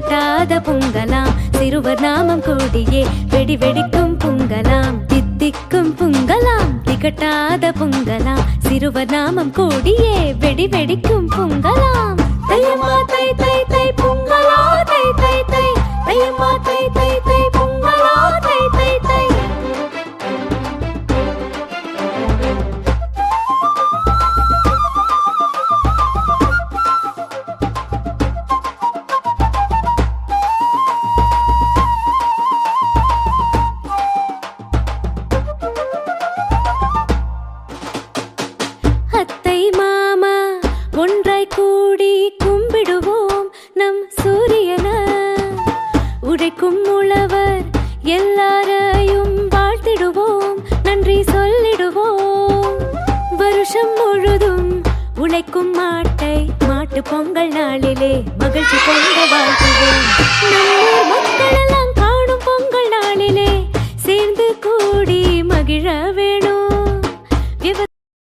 திகட்டாத பொங்கலாம் சிறுவர் நாமம் கூடியே வெடி வெடிக்கும் பொங்கலாம் தித்திக்கும் பொங்கலாம் திகட்டாத பொங்கலாம் சிறுவர் நாமம் கூடியே வெடி வெடிக்கும் பொங்கலாம் தையம்மா தை தை தை பொங்கலா தை தை தை தையம்மா தை தை தை பொங்கலா தை தை தை அத்தை மாமா ஒன்றாய் கூடி கும்பிடுவோம் நம் சூரியன உழைக்கும் உழவர் எல்லாரையும் வாழ்த்திடுவோம் நன்றி சொல்லிடுவோம் வருஷம் முழுதும் உழைக்கும் மாட்டு பொங்கல் நாளிலே மகிழ்ச்சி பொங்க வாழ்த்துவோம் நம்ம மக்கள் எல்லாம் காணும் பொங்கல் நாளிலே சேர்ந்து கூடி மகிழவே